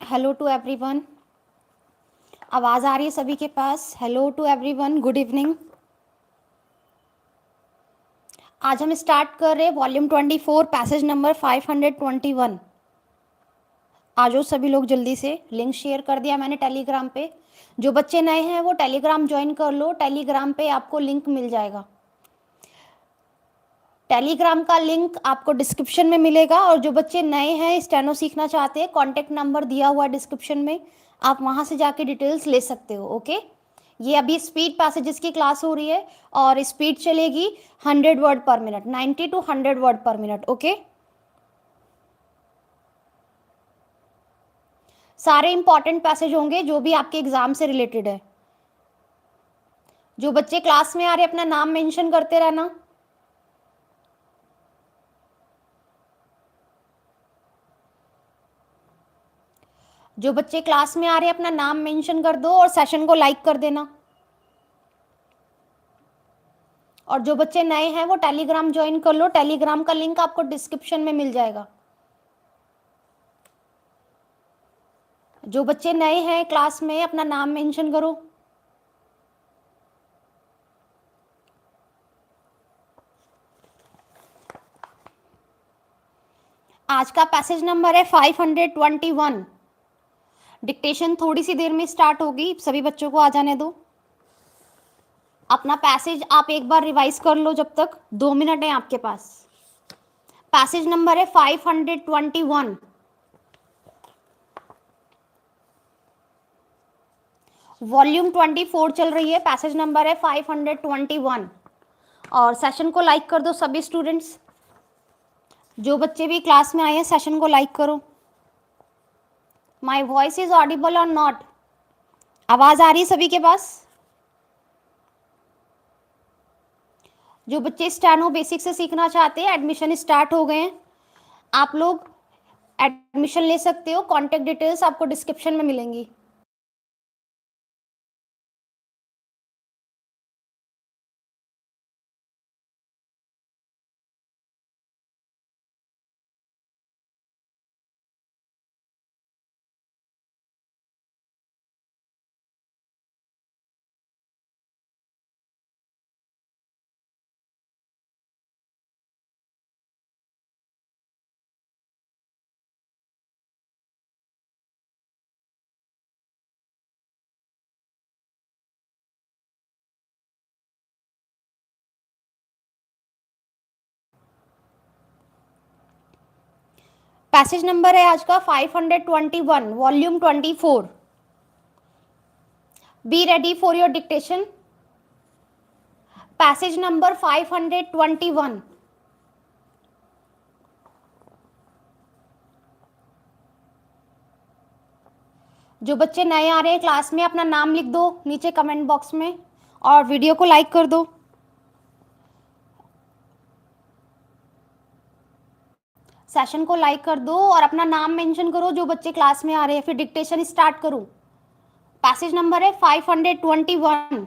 Hello to everyone. आवाज़ आ रही है सभी के पास? Hello to everyone, good evening. आज हम स्टार्ट कर रहे हैं वॉल्यूम 24 पैसेज नंबर 521। आ जाओ सभी लोग जल्दी से। लिंक शेयर कर दिया मैंने टेलीग्राम पे। जो बच्चे नए हैं वो टेलीग्राम ज्वाइन कर लो। टेलीग्राम पे आपको लिंक मिल जाएगा। टेलीग्राम का लिंक आपको डिस्क्रिप्शन में मिलेगा। और जो बच्चे नए हैं स्टेनो सीखना चाहते हैं, कॉन्टेक्ट नंबर दिया हुआ डिस्क्रिप्शन में, आप वहाँ से जाके डिटेल्स ले सकते हो। ओके, ये अभी स्पीड पैसेजेस की क्लास हो रही है और स्पीड चलेगी 100 वर्ड पर मिनट, 90 to 100 वर्ड पर मिनट। ओके, सारे इंपॉर्टेंट पैसेज होंगे जो भी आपके एग्जाम से रिलेटेड है। जो बच्चे क्लास में आ रहे अपना नाम मेंशन करते रहना। जो बच्चे क्लास में आ रहे हैं अपना नाम मेंशन कर दो और सेशन को लाइक कर देना। और जो बच्चे नए हैं वो टेलीग्राम ज्वाइन कर लो। टेलीग्राम का लिंक आपको डिस्क्रिप्शन में मिल जाएगा। जो बच्चे नए हैं क्लास में अपना नाम मेंशन करो। आज का पैसेज नंबर है 521। डिक्टेशन थोड़ी सी देर में स्टार्ट होगी, सभी बच्चों को आ जाने दो। अपना पैसेज आप एक बार रिवाइज कर लो जब तक। 2 मिनट है आपके पास। पैसेज नंबर है 521। वॉल्यूम 24 चल रही है। पैसेज नंबर है 521। और सेशन को लाइक कर दो सभी स्टूडेंट्स। जो बच्चे भी क्लास में आए हैं सेशन को लाइक करो। माई वॉइस इज ऑडिबल और नॉट? आवाज आ रही है सभी के पास? जो बच्चे स्टेनो बेसिक से सीखना चाहते हैं, एडमिशन स्टार्ट हो गए हैं। आप लोग एडमिशन ले सकते हो। कॉन्टेक्ट डिटेल्स आपको डिस्क्रिप्शन में मिलेंगी। पैसेज नंबर है आज का 521, volume 24। Be ready for your dictation. Passage number 521। जो बच्चे नए आ रहे हैं क्लास में अपना नाम लिख दो नीचे कमेंट बॉक्स में और वीडियो को लाइक कर दो। सेशन को लाइक कर दो और अपना नाम मेंशन करो जो बच्चे क्लास में आ रहे हैं। फिर डिक्टेशन स्टार्ट करूं। पैसेज नंबर है 521।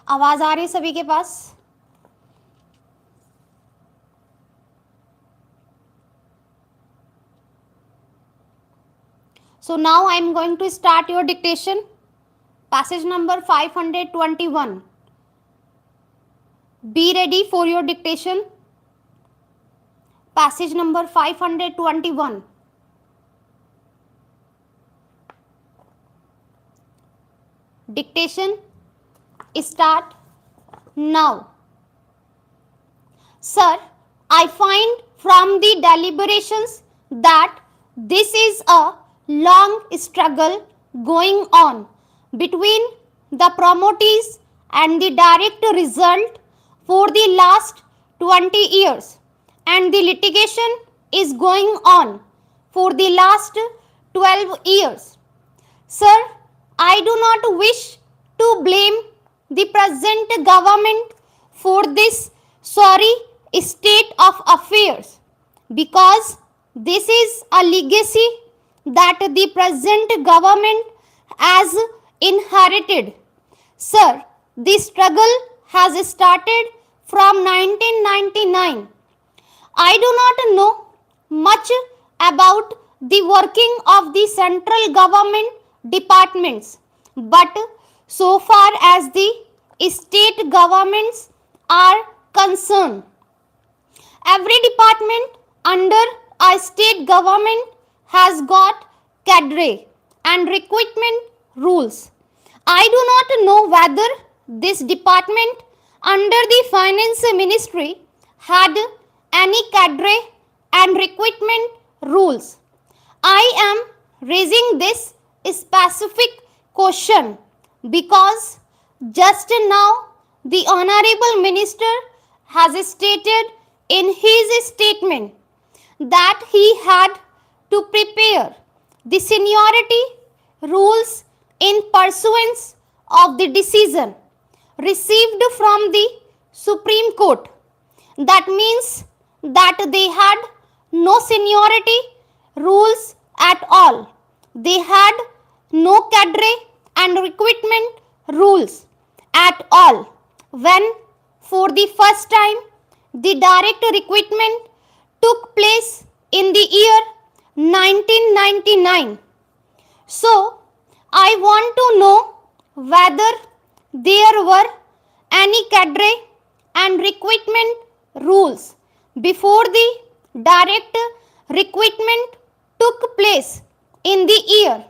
आवाज आ रही है सभी के पास? So now I am going to start your dictation. Passage number 521. Be ready for your dictation. Passage number 521. Dictation start now. Sir, I find from the deliberations that this is a long struggle going on between the promotees and the direct result for the last 20 years, and the litigation is going on for the last 12 years. Sir, I do not wish to blame the present government for this sorry state of affairs, because this is a legacy that the present government has inherited. Sir, the struggle has started from 1999. I do not know much about the working of the central government departments, but so far as the state governments are concerned, every department under a state government has got cadre and recruitment rules. I do not know whether this department under the finance ministry had any cadre and recruitment rules. I am raising this specific question because just now the Honorable Minister has stated in his statement that he had to prepare the seniority rules in pursuance of the decision received from the Supreme Court. That means that they had no seniority rules at all. They had no cadre and recruitment rules at all when for the first time the direct recruitment took place in the year 1999. So, I want to know whether there were any cadre and recruitment rules before the direct recruitment took place in the year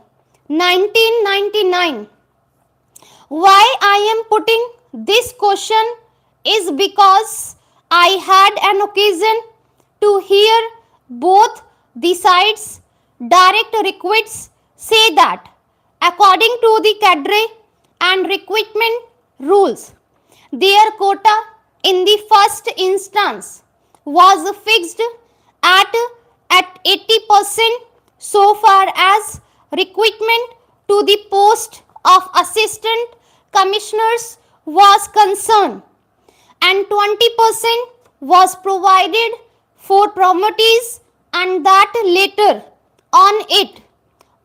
1999. Why I am putting this question is because I had an occasion to hear both the sides. Direct recruits say that according to the cadre and recruitment rules, their quota in the first instance was fixed at 80% so far as recruitment to the post of assistant commissioners was concerned, and 20% was provided for promotees, and that later on it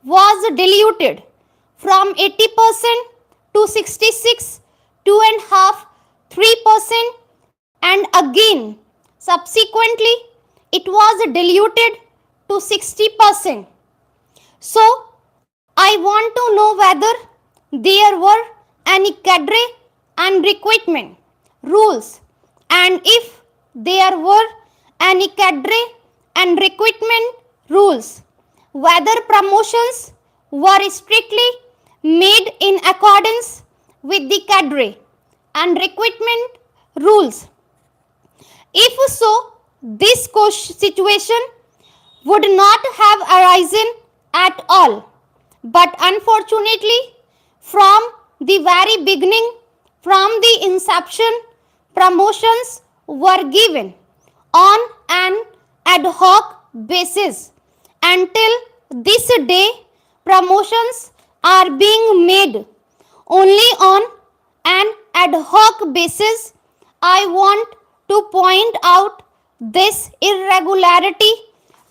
was diluted from 80% to 66, 2.5, 3%, and again subsequently it was diluted to 60%. So I want to know whether there were any cadre and recruitment rules, and if there were any cadre and recruitment rules, whether promotions were strictly made in accordance with the cadre and recruitment rules. If so, this situation would not have arisen at all. But unfortunately, from the very beginning, from the inception, promotions were given on an ad hoc basis. Until this day, promotions are being made only on an ad hoc basis. I want to point out this irregularity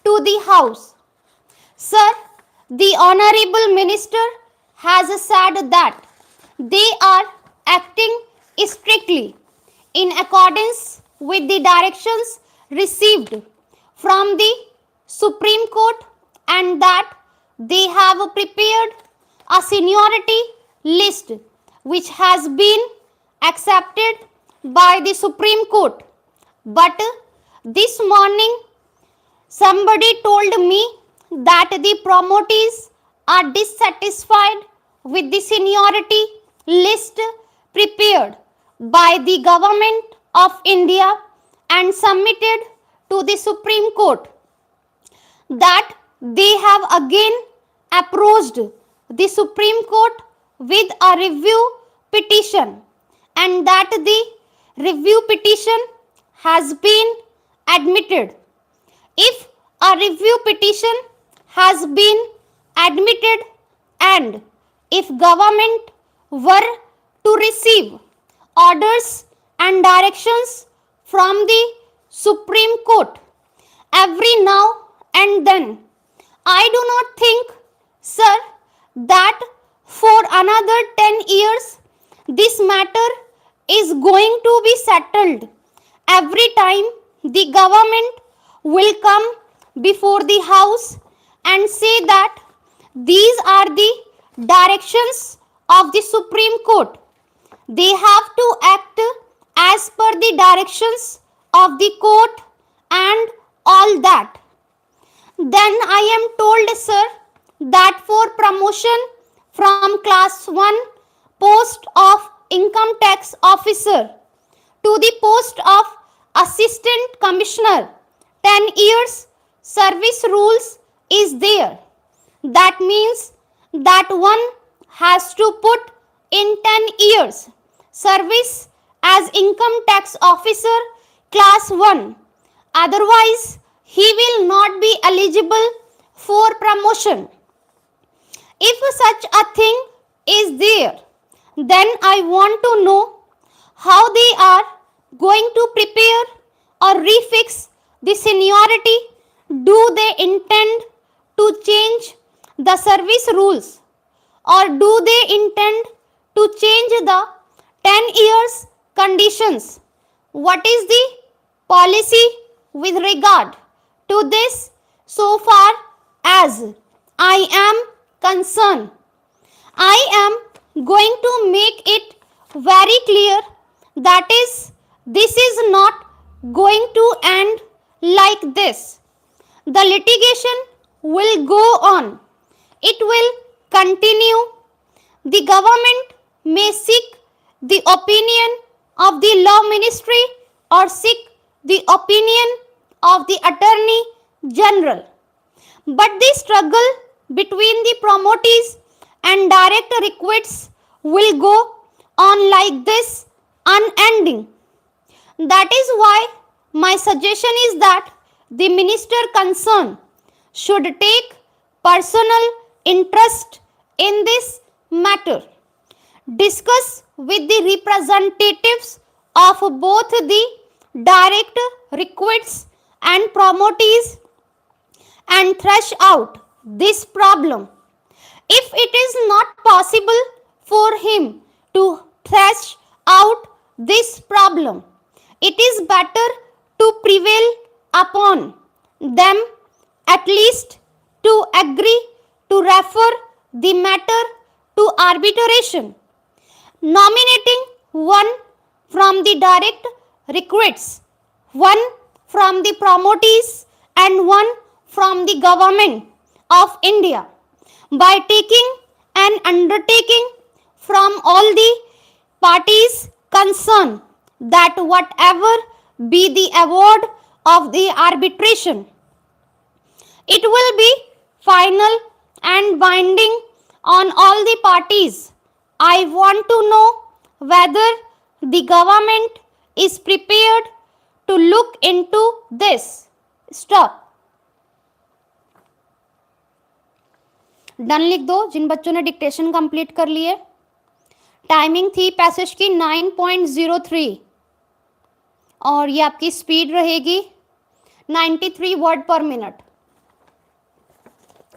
to the House. Sir, the Honorable Minister has said that they are acting strictly in accordance with the directions received from the Supreme Court, and that they have prepared a seniority list which has been accepted by the Supreme Court. But this morning somebody told me that the promotees are dissatisfied with the seniority list prepared by the Government of India and submitted to the Supreme Court, that they have again approached the Supreme Court with a review petition, and that the review petition has been admitted. If a review petition has been admitted, and if government were to receive orders and directions from the Supreme Court every now and then, I do not think, sir, that for another 10 years this matter is going to be settled. Every time the government will come before the house and say that these are the directions of the Supreme Court. They have to act as per the directions of the court and all that. Then I am told, sir, that for promotion from class 1 post of income tax officer to the post of assistant commissioner, 10 years service rules is there. That means that one has to put in 10 years service as income tax officer class 1. Otherwise, he will not be eligible for promotion. If such a thing is there, then I want to know how they are going to prepare or refix the seniority. Do they intend to change the service rules, or do they intend to change the 10 years conditions? What is the policy with regard to this so far as I am concerned? I am going to make it very clear that this is not going to end like this. The litigation will go on. It will continue. The government may seek the opinion of the law ministry or seek the opinion of the attorney general. But the struggle between the promotees and direct requests will go on like this, unending. That is why my suggestion is that the minister concerned should take personal interest in this matter. Discuss with the representatives of both the direct requests and promotees and thresh out this problem. If it is not possible for him to thresh out this problem, it is better to prevail upon them at least to agree to refer the matter to arbitration. Nominating one from the direct requests, one from the promotees and one from the government of India, by taking an undertaking from all the parties concerned that whatever be the award of the arbitration, it will be final and binding on all the parties. I want to know whether the government is prepared to look into this. Stop. Done लिख दो जिन बच्चों ने dictation complete कर लिए. Timing थी passage की 9.03 और ये आपकी स्पीड रहेगी 93 वर्ड पर minute.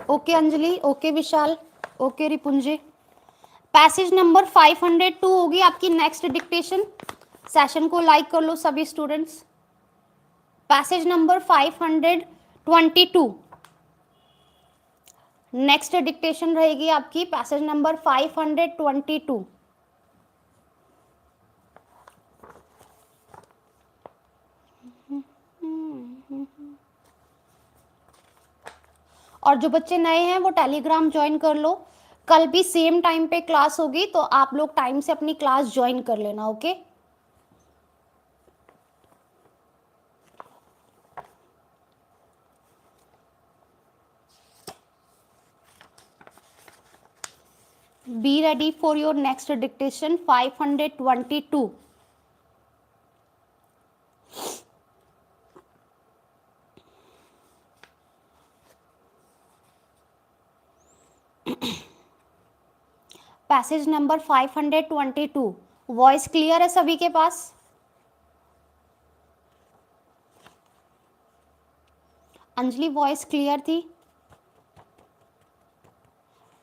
Okay Anjali, okay Vishal, okay Ripunji. Passage number 502 होगी आपकी नेक्स्ट डिक्टेशन. सेशन को लाइक कर लो सभी students. Passage number 522 next dictation रहेगी आपकी पैसेज नंबर 522. और जो बच्चे नए हैं वो टेलीग्राम ज्वाइन कर लो. कल भी सेम टाइम पे क्लास होगी तो आप लोग टाइम से अपनी क्लास ज्वाइन कर लेना. Okay Be ready for your next dictation 522. Passage number 522. Voice clear है सभी के पास? अंजलि वॉइस क्लियर थी?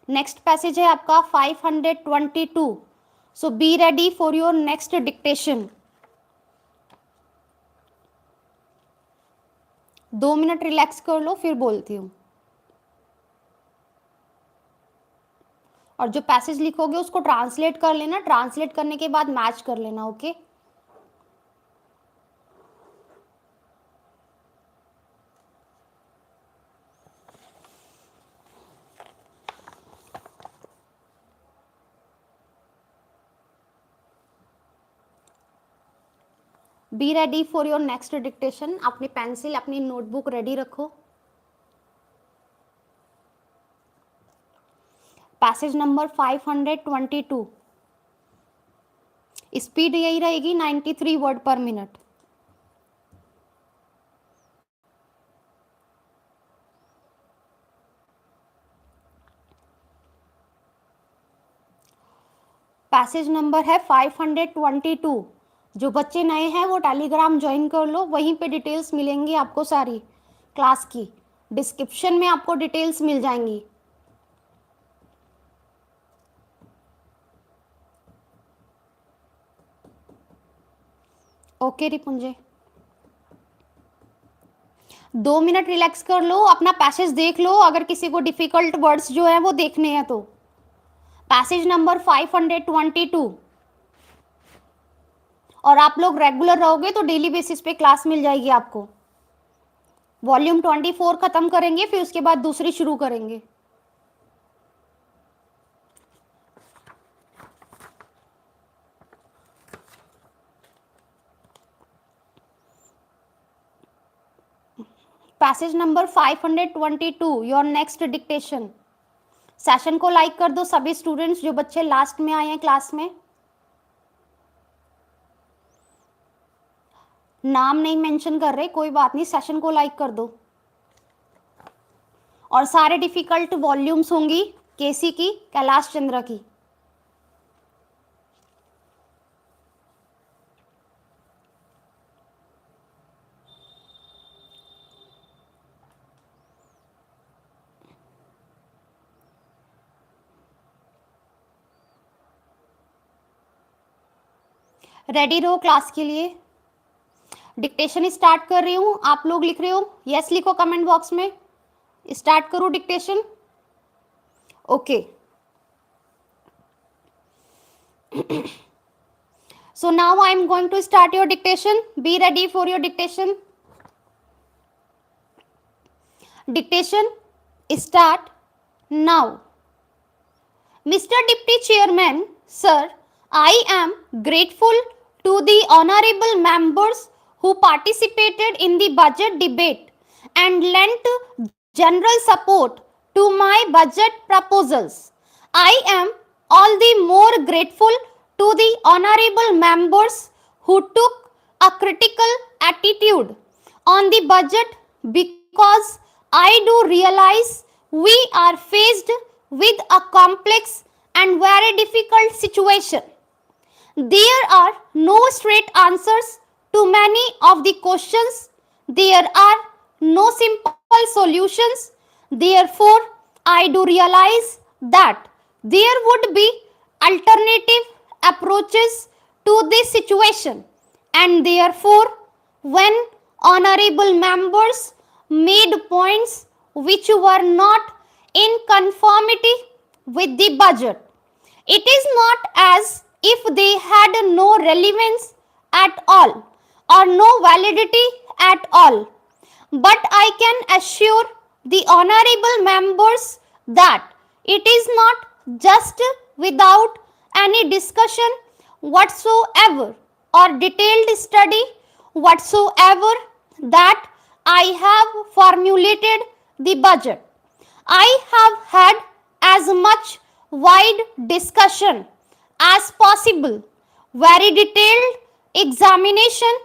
नेक्स्ट पैसेज है आपका 522. So be ready for your next dictation. 2 minute relax कर लो, फिर बोलती हूँ. और जो पैसेज लिखोगे उसको ट्रांसलेट कर लेना, ट्रांसलेट करने के बाद मैच कर लेना. Okay. Be ready for your next dictation. अपनी पेंसिल, अपनी नोटबुक रेडी रखो. Passage number 522. स्पीड यही रहेगी 93 वर्ड पर मिनट. पैसेज नंबर है 522. जो बच्चे नए हैं वो टेलीग्राम ज्वाइन कर लो, वहीं पे डिटेल्स मिलेंगी आपको सारी क्लास की. डिस्क्रिप्शन में आपको डिटेल्स मिल जाएंगी. ओके रिपुंजे, 2 मिनट रिलैक्स कर लो, अपना पैसेज देख लो. अगर किसी को डिफिकल्ट वर्ड्स जो है वो देखने हैं तो पैसेज नंबर 522. और आप लोग रेगुलर रहोगे तो डेली बेसिस पे क्लास मिल जाएगी आपको. वॉल्यूम 24 खत्म करेंगे, फिर उसके बाद दूसरी शुरू करेंगे. Passage number 522, your next dictation. Session को लाइक कर दो सभी स्टूडेंट्स, जो बच्चे लास्ट में आए हैं क्लास में. नाम नहीं मेंशन कर रहे, कोई बात नहीं, सेशन को लाइक कर दो. और सारे डिफिकल्ट वॉल्यूम्स होंगी केसी की, कैलाश चंद्र की. रेडी रहो क्लास के लिए. डिक्टेशन स्टार्ट कर रही हूं. आप लोग लिख रहे हो, यस लिखो कमेंट बॉक्स में. स्टार्ट करो dictation. Okay. So now I am going to start your dictation. Be ready for your dictation. Dictation start now. Mr. Deputy Chairman, sir, I am grateful to the honorable members who participated in the budget debate and lent general support to my budget proposals. I am all the more grateful to the honorable members who took a critical attitude on the budget because I do realize we are faced with a complex and very difficult situation. There are no straight answers to many of the questions. There are no simple solutions. Therefore, I do realize that there would be alternative approaches to this situation, and therefore, when honorable members made points which were not in conformity with the budget, it is not as if they had no relevance at all or no validity at all. But I can assure the honorable members that it is not just without any discussion whatsoever or detailed study whatsoever that I have formulated the budget. I have had as much wide discussion as possible, very detailed examination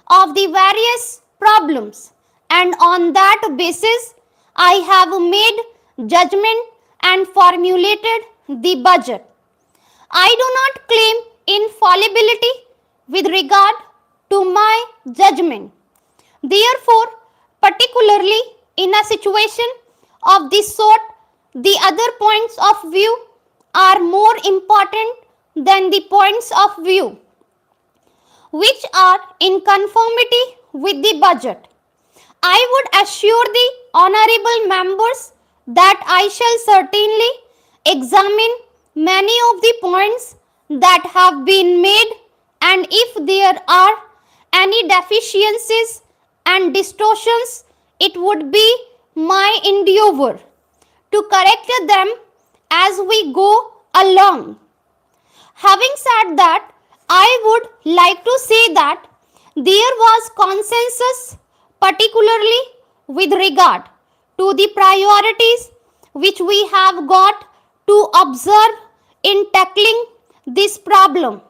of the various problems, and on that basis I have made judgment and formulated the budget. I do not claim infallibility with regard to my judgment. Therefore, particularly in a situation of this sort, the other points of view are more important than the points of view which are in conformity with the budget. I would assure the honorable members that I shall certainly examine many of the points that have been made, and if there are any deficiencies and distortions, it would be my endeavor to correct them as we go along. Having said that, I would like to say that there was consensus, particularly with regard to the priorities which we have got to observe in tackling this problem.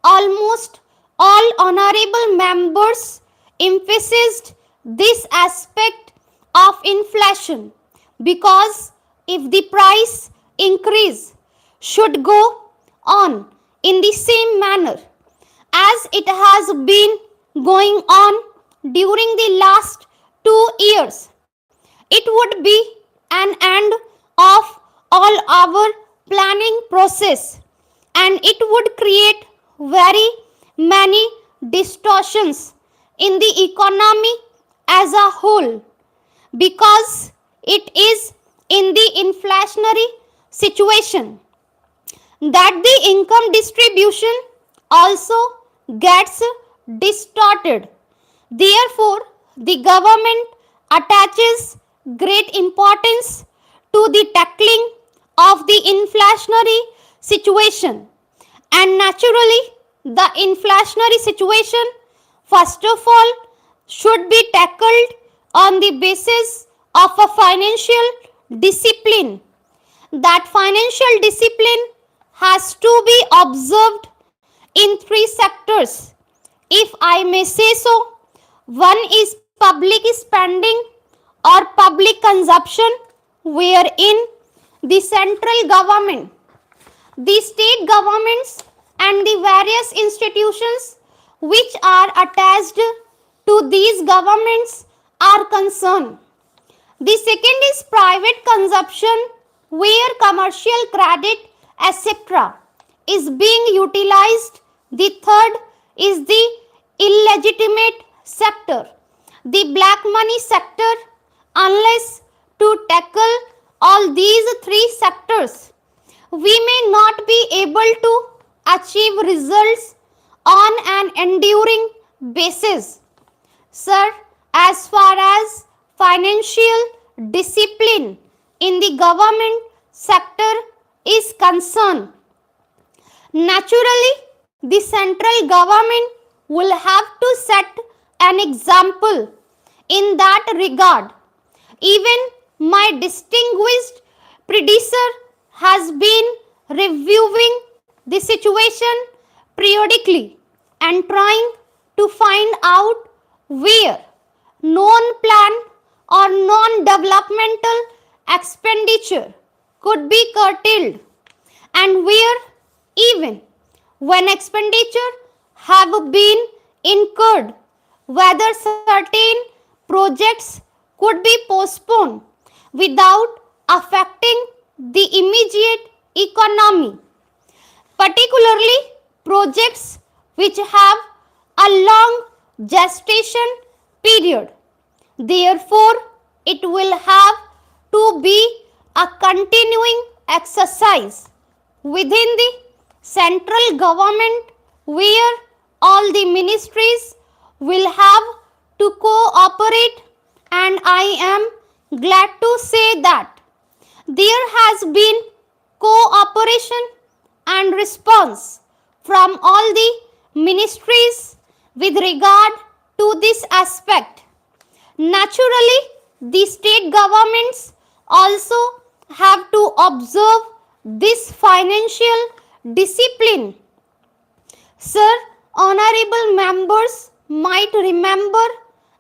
Almost all honorable members emphasized this aspect of inflation because if the price increase should go on in the same manner as it has been going on during the last 2 years, it would be an end of all our planning process and it would create very many distortions in the economy as a whole because it is in the inflationary situation that the income distribution also gets distorted. Therefore, the government attaches great importance to the tackling of the inflationary situation. And naturally, the inflationary situation, first of all, should be tackled on the basis of a financial discipline. That financial discipline has to be observed in three sectors, if I may say so. One is public spending or public consumption, wherein the central government, the state governments and the various institutions which are attached to these governments are concerned. The second is private consumption, where commercial credit etc. is being utilized. The third is the illegitimate sector, the black money sector. Unless to tackle all these three sectors, we may not be able to achieve results on an enduring basis. Sir, as far as financial discipline in the government sector is concerned, naturally the central government will have to set an example in that regard. Even my distinguished predecessor has been reviewing the situation periodically and trying to find out where non-plan or non-developmental expenditure could be curtailed and where even when expenditure have been incurred, whether certain projects could be postponed without affecting the immediate economy, particularly projects which have a long gestation period. Therefore, it will have to be a continuing exercise within the central government where all the ministries will have to cooperate, and I am glad to say that there has been cooperation and response from all the ministries with regard to this aspect. Naturally, the state governments also have to observe this financial discipline. Sir, honorable members might remember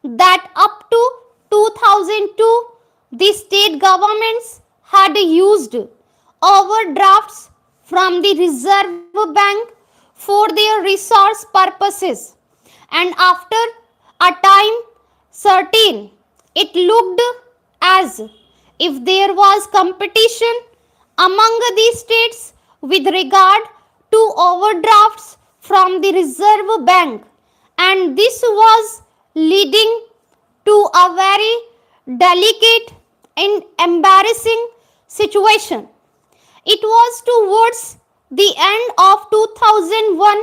that up to 2002, the state governments had used overdrafts from the Reserve Bank for their resource purposes, and after a time certain, it looked as if there was competition among the states with regard to overdrafts from the Reserve Bank, and this was leading to a very delicate and embarrassing situation. It was towards the end of 2001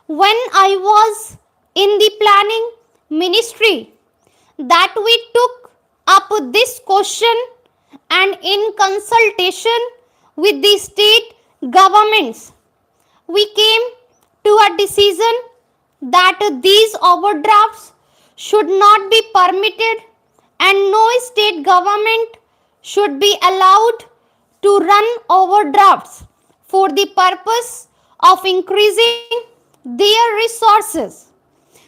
when I was in the planning ministry that we took up this question, and in consultation with the state governments we came to a decision that these overdrafts should not be permitted and no state government should be allowed to run overdrafts for the purpose of increasing their resources.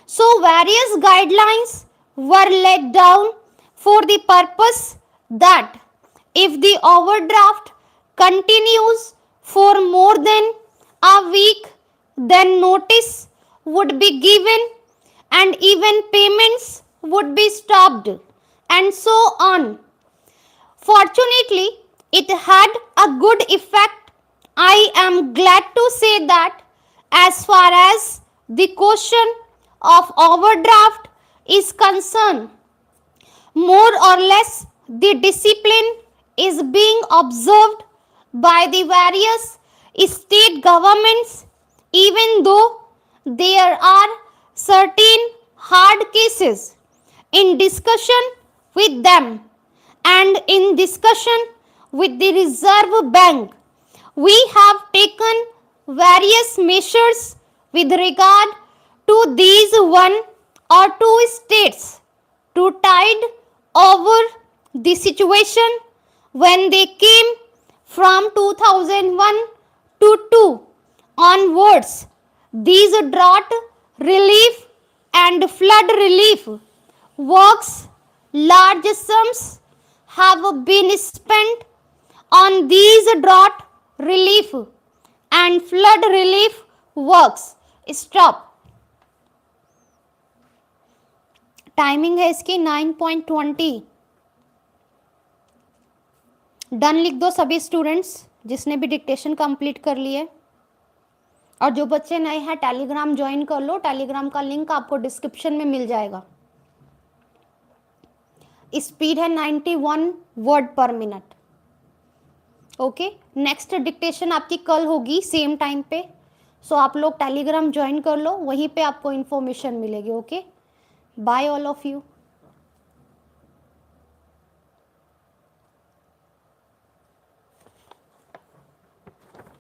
So various guidelines were laid down for the purpose that if the overdraft continues for more than a week, then notice would be given and even payments would be stopped, and so on. Fortunately, it had a good effect. I am glad to say that as far as the question of overdraft is concerned, more or less the discipline is being observed by the various state governments, even though there are certain hard cases. In discussion with them and in discussion with the Reserve Bank, we have taken various measures with regard to these one or two states to tide over the situation when they came from 2001 to 2 onwards. These drought relief and flood relief works, large sums have been spent on these drought relief and flood relief works. Stop. Timing है इसकी 9:20. Done लिख दो सभी students जिसने भी dictation complete कर लिए, और जो बच्चे नए हैं टेलीग्राम ज्वाइन कर लो. टेलीग्राम का लिंक आपको डिस्क्रिप्शन में मिल जाएगा. स्पीड है 91 वर्ड पर मिनट. ओके, नेक्स्ट डिक्टेशन आपकी कल होगी सेम टाइम पे. सो आप लोग टेलीग्राम ज्वाइन कर लो, वहीं पे आपको इंफॉर्मेशन मिलेगी. Okay, bye all of you.